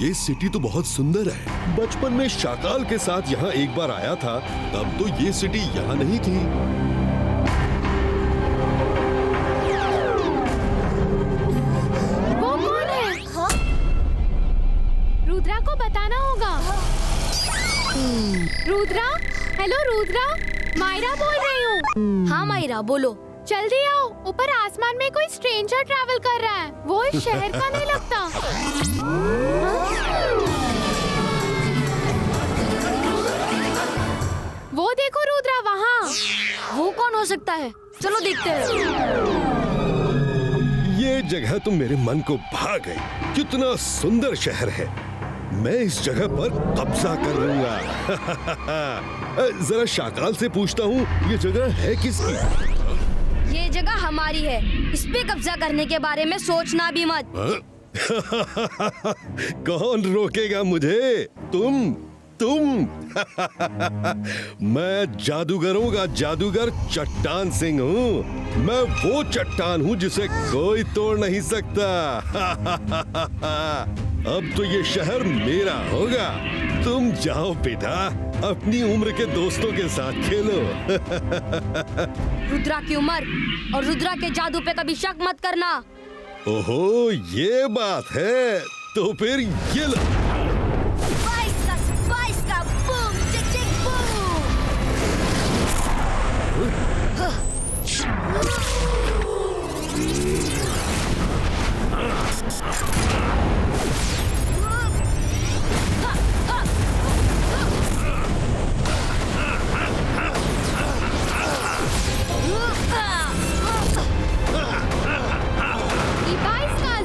ये सिटी तो बहुत सुंदर है। बचपन में शाकाल के साथ यहाँ एक बार आया था, तब तो ये सिटी यहाँ नहीं थी। वो कौन है? रुद्रा को बताना होगा। रुद्रा, हेलो रुद्रा, मायरा बोल रही हूँ। हाँ मायरा बोलो। जल्दी आओ, ऊपर आसमान में कोई स्ट्रेंजर ट्रैवल कर रहा है। वो इस शहर का नहीं लगता। वो देखो रुद्रा वहाँ। वो कौन हो सकता है? चलो देखते हैं। ये जगह तो मेरे मन को भा गई। कितना सुंदर शहर है। मैं इस जगह पर कब्जा कर लूंगा। जरा शाकाल से पूछता हूँ, ये जगह है किसकी? ये जगह हमारी है। इस पे कब्जा करने के बारे में सोचना भी मत। कौन रोकेगा मुझे? तुम मैं जादूगरों का जादूगर चट्टान सिंह हूँ। मैं वो चट्टान हूँ जिसे कोई तोड़ नहीं सकता। अब तो ये शहर मेरा होगा। तुम जाओ बेटा, अपनी उम्र के दोस्तों के साथ खेलो। रुद्रा की उम्र और रुद्रा के जादू पे कभी शक मत करना। ओहो, ये बात है। तो फिर ये लो। स्पाइस का बूम चिक चिक बूम।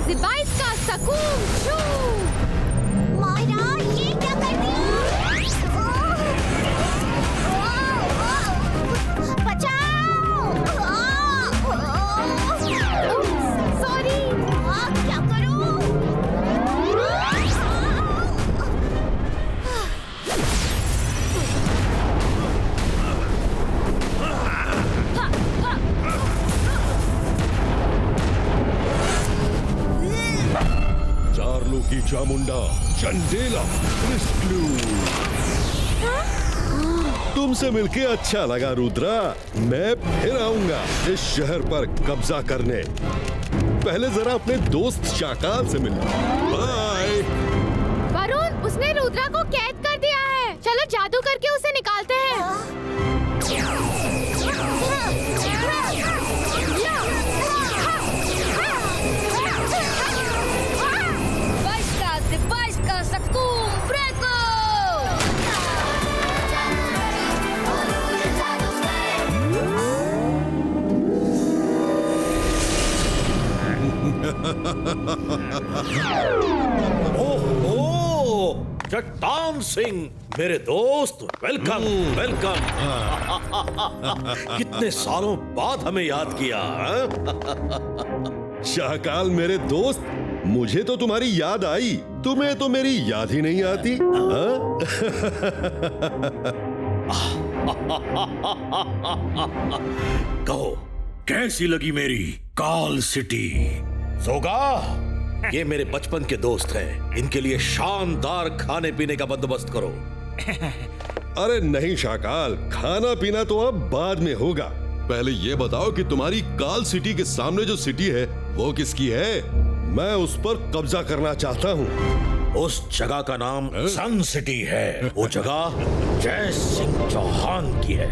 जिबाइस का सकूम शू। मायरा, ये क्या कर दिया? बचाओ! सॉरी। क्या करूं? चार्लो की चामुंडा, चंडेला, क्रिस्टलू। तुमसे मिलके अच्छा लगा रुद्रा। मैं फिर आऊंगा इस शहर पर कब्जा करने। पहले जरा अपने दोस्त शाकाल से मिलना। बाय। वरुण, उसने रुद्रा को कैद कर दिया है। चलो जादू करके उसे निकालते हैं। स्पाइस का सकूम ब्रेको। ओह, चट्टान सिंह मेरे दोस्त, वेलकम वेलकम। कितने सालों बाद हमें याद किया। शाकाल मेरे दोस्त, मुझे तो तुम्हारी याद आई, तुम्हें तो मेरी याद ही नहीं आती। कहो, कैसी लगी मेरी काल सिटी? सोगा, ये मेरे बचपन के दोस्त हैं। इनके लिए शानदार खाने पीने का बंदोबस्त करो। अरे नहीं शाकाल, खाना पीना तो अब बाद में होगा। पहले ये बताओ कि तुम्हारी काल सिटी के सामने जो सिटी है वो किसकी है? मैं उस पर कब्जा करना चाहता हूँ। उस जगह का नाम सन सिटी है। वो जगह जय सिंह चौहान की है।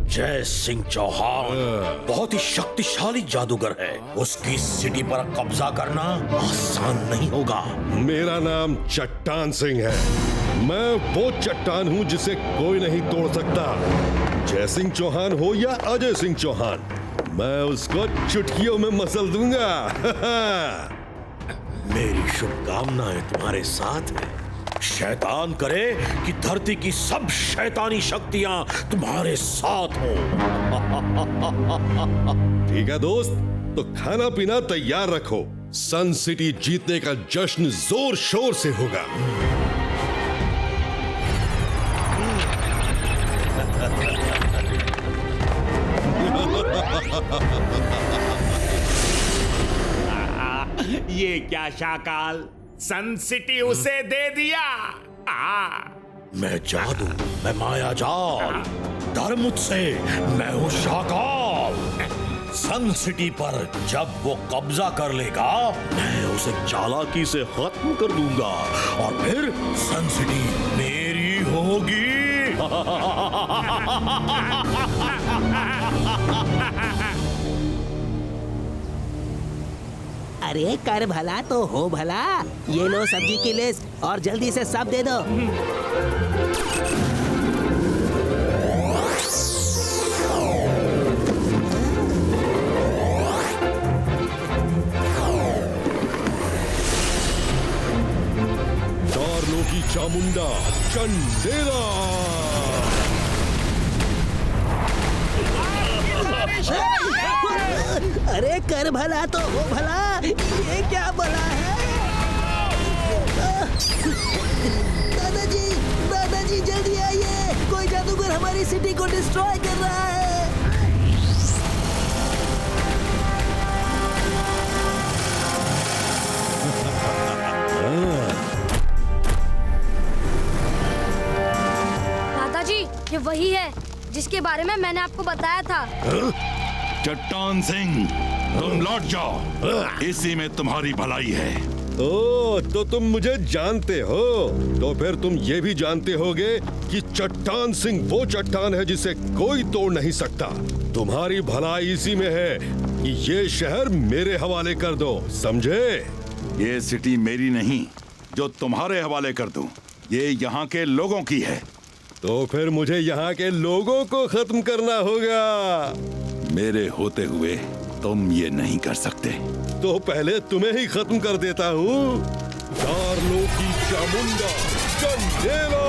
जय सिंह चौहान बहुत ही शक्तिशाली जादूगर है। उसकी सिटी पर कब्जा करना आसान नहीं होगा। मेरा नाम चट्टान सिंह है। मैं वो चट्टान हूँ जिसे कोई नहीं तोड़ सकता। जय सिंह चौहान हो या अजय सिंह चौहान, मैं उसको चुटकियों में मसल दूंगा। मेरी शुभकामनाएं तुम्हारे साथ है। शैतान करे कि धरती की सब शैतानी शक्तियां तुम्हारे साथ हो। ठीक है दोस्त, तो खाना पीना तैयार रखो। सन सिटी जीतने का जश्न जोर शोर से होगा। ये क्या शाकाल, सन सिटी उसे दे दिया। मैं जादू, मैं माया जाल, डर मुझसे, मैं हूँ शाकाल। सन सिटी पर जब वो कब्जा कर लेगा, मैं उसे चालाकी से खत्म कर दूंगा और फिर सन सिटी मेरी होगी। अरे कर भला तो हो भला। ये लो सब्जी की लिस्ट और जल्दी से सब दे दो। चारलों की चामुंडा चंडेला। अरे कर भला तो हो भला। ये क्या भला है? दादाजी, दादाजी जल्दी आइए, कोई जादूगर हमारी सिटी को डिस्ट्रॉय कर रहा है। दादाजी, ये वही है जिसके बारे में मैंने आपको बताया था। चट्टान सिंह, तुम लौट जाओ, इसी में तुम्हारी भलाई है। ओ, तो तुम मुझे जानते हो, तो फिर तुम ये भी जानते होगे कि चट्टान सिंह वो चट्टान है जिसे कोई तोड़ नहीं सकता। तुम्हारी भलाई इसी में है कि ये शहर मेरे हवाले कर दो, समझे? ये सिटी मेरी नहीं जो तुम्हारे हवाले कर दूं, ये यहाँ के लोगों की है। तो फिर मुझे यहाँ के लोगों को खत्म करना होगा। मेरे होते हुए तुम ये नहीं कर सकते। तो पहले तुम्हें ही खत्म कर देता हूँ। चारलों की चामुंडा चंडेला।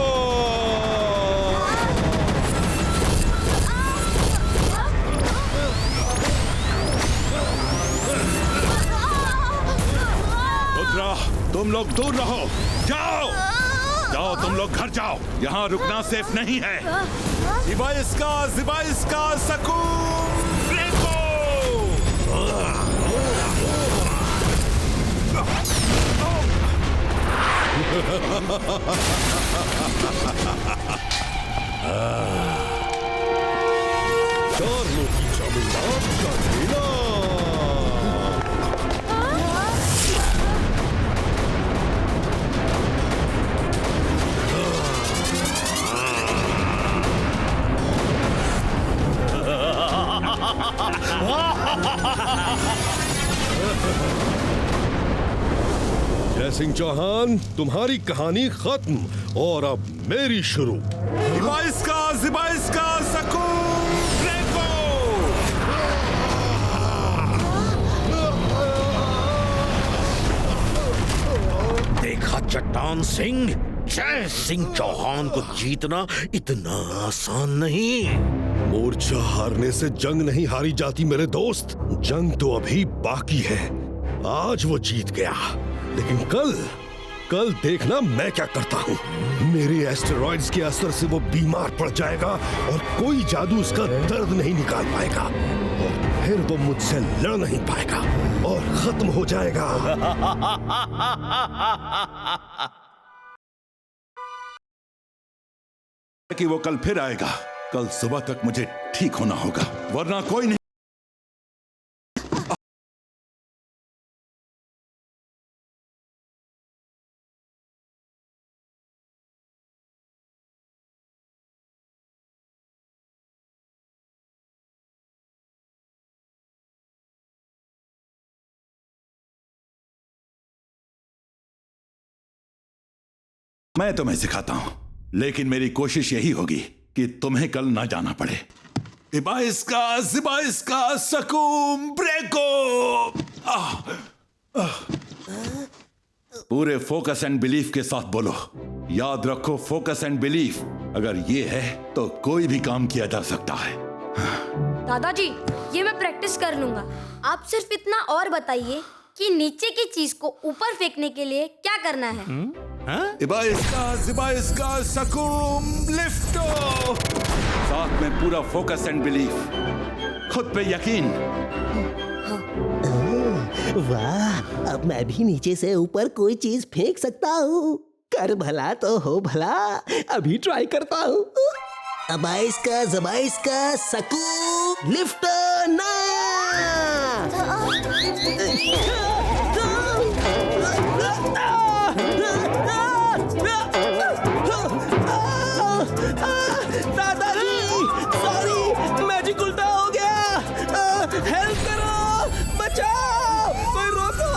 रुद्रा, तुम लोग दूर रहो, जाओ जाओ, तुम लोग घर जाओ, यहाँ रुकना सेफ नहीं है। जिबाइस्का सकूम ब्रेको। चारलों की चामुंडा चंडेला। जय सिंह चौहान, तुम्हारी कहानी खत्म और अब मेरी शुरू। जिबाइस्का सकूम ब्रेको। देखा चट्टान सिंह, जय सिंह चौहान को जीतना इतना आसान नहीं। मोर्चा हारने से जंग नहीं हारी जाती मेरे दोस्त, जंग तो अभी बाकी है। आज वो जीत गया, लेकिन कल देखना मैं क्या करता हूँ। मेरे एस्टेरॉइड्स के असर से वो बीमार पड़ जाएगा और कोई जादू उसका दर्द नहीं निकाल पाएगा और फिर वो मुझसे लड़ नहीं पाएगा और खत्म हो जाएगा। कि वो कल फिर आएगा। कल सुबह तक मुझे ठीक होना होगा, वरना कोई नहीं। मैं तुम्हें सिखाता हूं, लेकिन मेरी कोशिश यही होगी कि तुम्हें कल ना जाना पड़े। जिबाइस्का सकूम ब्रेको। पूरे फोकस एंड बिलीफ के साथ बोलो। याद रखो, फोकस एंड बिलीफ अगर ये है तो कोई भी काम किया जा सकता है। दादाजी, ये मैं प्रैक्टिस कर लूंगा। आप सिर्फ इतना और बताइए कि नीचे की चीज को ऊपर फेंकने के लिए क्या करना है। जिबाइस्का सकूम लिफ्टो। साथ में पूरा फोकस एंड बिलीफ, खुद पे यकीन। वाह, अब मैं भी नीचे से ऊपर कोई चीज फेंक सकता हूँ। कर भला तो हो भला, अभी ट्राई करता हूँ। अबाइस का जबाइस का सकू लिफ्ट ना। दादाजी, सॉरी, मैजिक उल्टा हो गया। हेल्प करो, बचाओ, कोई रोको।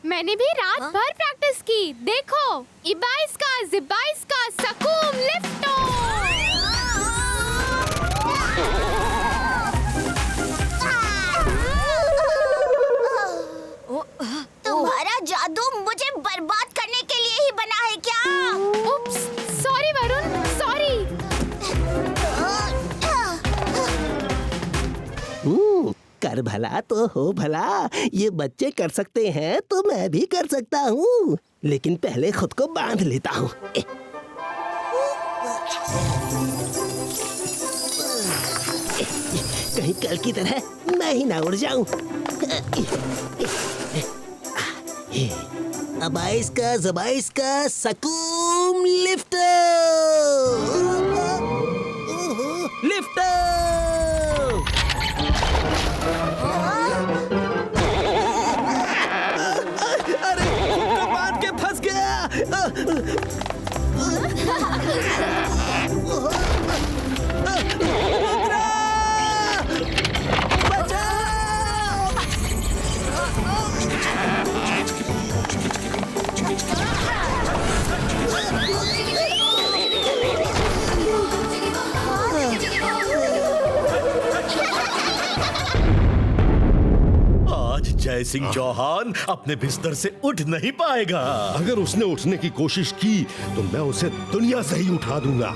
मैंने भी रात भर प्रैक्टिस की। देखो, इबाइस का जिबाइस का सकूम लिफ्टो। तुम्हारा जादू मुझे बर्बाद करने के लिए ही बना है क्या? उप्स, सॉरी वरुण, सॉरी। कर भला तो हो भला, ये बच्चे कर सकते हैं तो मैं भी कर सकता हूँ, लेकिन पहले खुद को बांध लेता हूँ। कहीं कल की तरह मैं ही ना उड़ जाऊं। अबाइस का जबाइस का सकूम लिफ्ट। लिफ्ट। अरे बांध के फंस गया। जय सिंह चौहान अपने बिस्तर से उठ नहीं पाएगा। अगर उसने उठने की कोशिश की तो मैं उसे दुनिया से ही उठा दूंगा।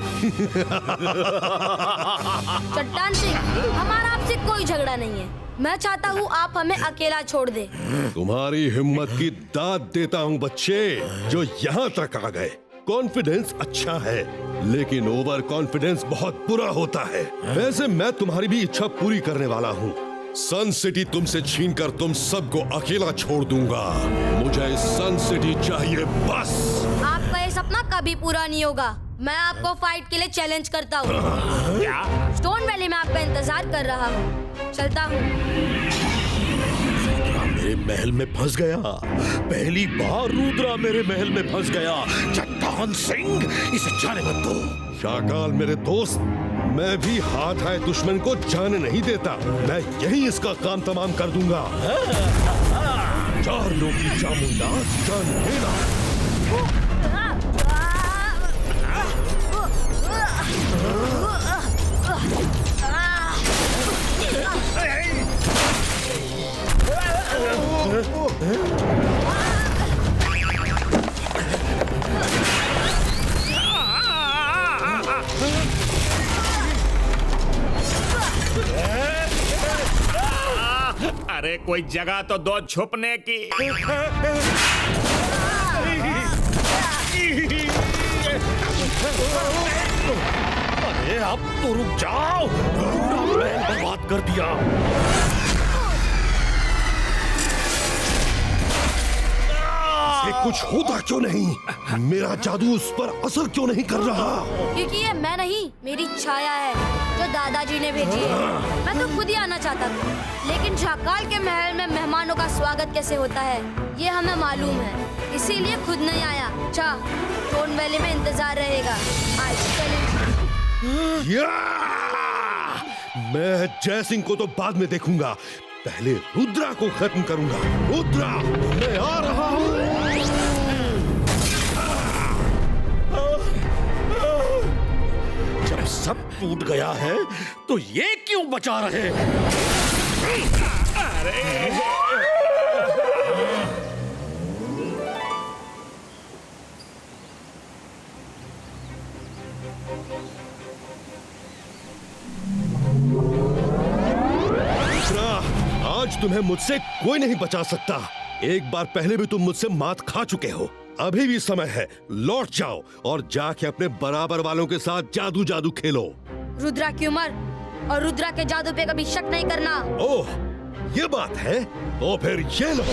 चट्टान सिंह, हमारा आपसे कोई झगड़ा नहीं है। मैं चाहता हूँ आप हमें अकेला छोड़ दे। तुम्हारी हिम्मत की दाद देता हूँ बच्चे, जो यहाँ तक आ गए। कॉन्फिडेंस अच्छा है, लेकिन ओवर कॉन्फिडेंस बहुत बुरा होता है। वैसे मैं तुम्हारी भी इच्छा पूरी करने वाला हूँ। सन सिटी तुमसे छीनकर तुम सबको अकेला छोड़ दूंगा। मुझे सन सिटी चाहिए बस। आपका ये सपना कभी पूरा नहीं होगा। मैं आपको फाइट के लिए चैलेंज करता हूँ। क्या? स्टोन वैली में आपका इंतजार कर रहा हूँ। चलता हूँ। मेरे महल में फंस गया। पहली बार रुद्रा मेरे महल में फंस गया। चट्टान सिंह, इसे जाने मत दो। शाकाल मेरे दोस्त, मैं भी हाथ आए दुश्मन को जाने नहीं देता। मैं यही इसका काम तमाम कर दूंगा। चार लोग की चामुंडा जान लेना। अरे कोई जगह तो दो छुपने की। अरे अब तो रुक जाओ। पूरा महल बर्बाद कर दिया। कुछ होता क्यों नहीं? मेरा जादू उस पर असर क्यों नहीं कर रहा? क्योंकि ये मैं नहीं, मेरी छाया है जो दादाजी ने भेजी है। मैं तो खुद ही आना चाहता था, लेकिन शाकाल के महल में मेहमानों का स्वागत कैसे होता है ये हमें मालूम है, इसीलिए खुद नहीं आया। अच्छा, स्टोन वैली में इंतजार रहेगा। आज चलें। मैं जय सिंह को तो बाद में देखूंगा, पहले रुद्रा को खत्म करूंगा। रुद्रा, मैं आ रहा हूँ। जब सब टूट गया है तो ये क्यों बचा रहे? आज तुम्हें मुझसे कोई नहीं बचा सकता। एक बार पहले भी तुम मुझसे मात खा चुके हो। अभी भी समय है, लौट जाओ और जाके अपने बराबर वालों के साथ जादू जादू खेलो। रुद्रा की उम्र और रुद्रा के जादू पे कभी शक नहीं करना। ओह, ये बात है, तो फिर ये लो,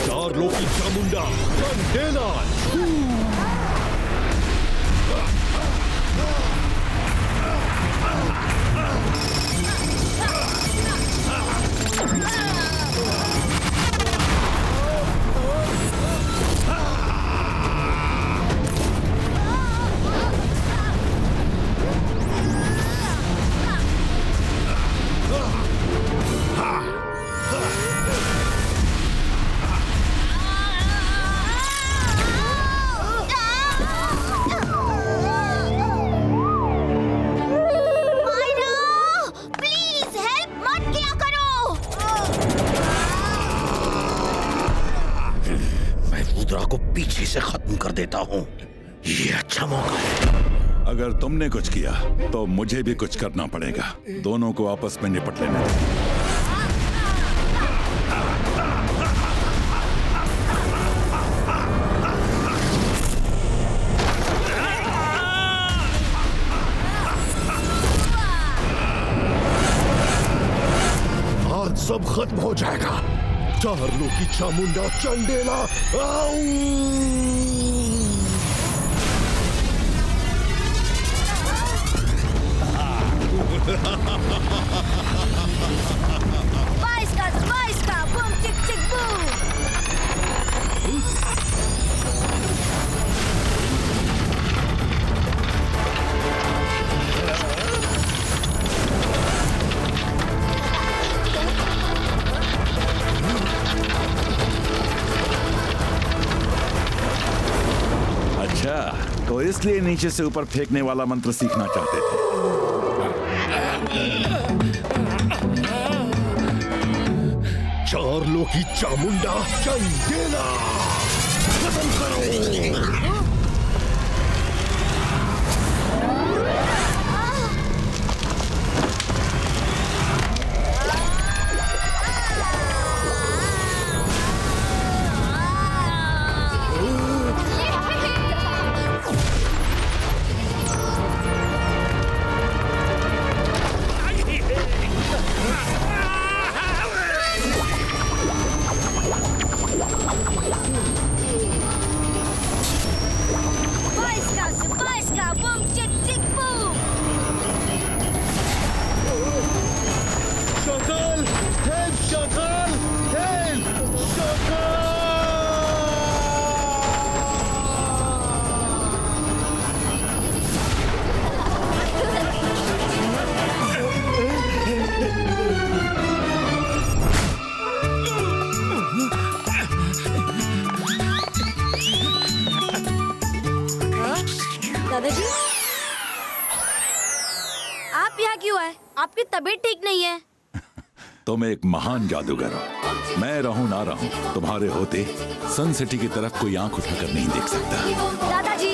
चार लोग की चामुंडा चंडेला। पीछे से खत्म कर देता हूँ। ये अच्छा मौका है। अगर तुमने कुछ किया तो मुझे भी कुछ करना पड़ेगा। दोनों को आपस में निपट लेना। आज सब खत्म हो जाएगा। चारलों की चामुंडा चंडेला। बाईस का बूम चिक चिक बूम। अच्छा, तो इसलिए नीचे से ऊपर फेंकने वाला मंत्र सीखना चाहते थे। चारलों की चामुंडा चंडेला खत्म करो। दादाजी, आप यहाँ क्यों आए? आपकी तबीयत ठीक नहीं है। तुम एक महान जादूगर हो। मैं रहूं ना रहूं, तुम्हारे होते सन सिटी की तरफ कोई आंख उठाकर नहीं देख सकता। दादाजी,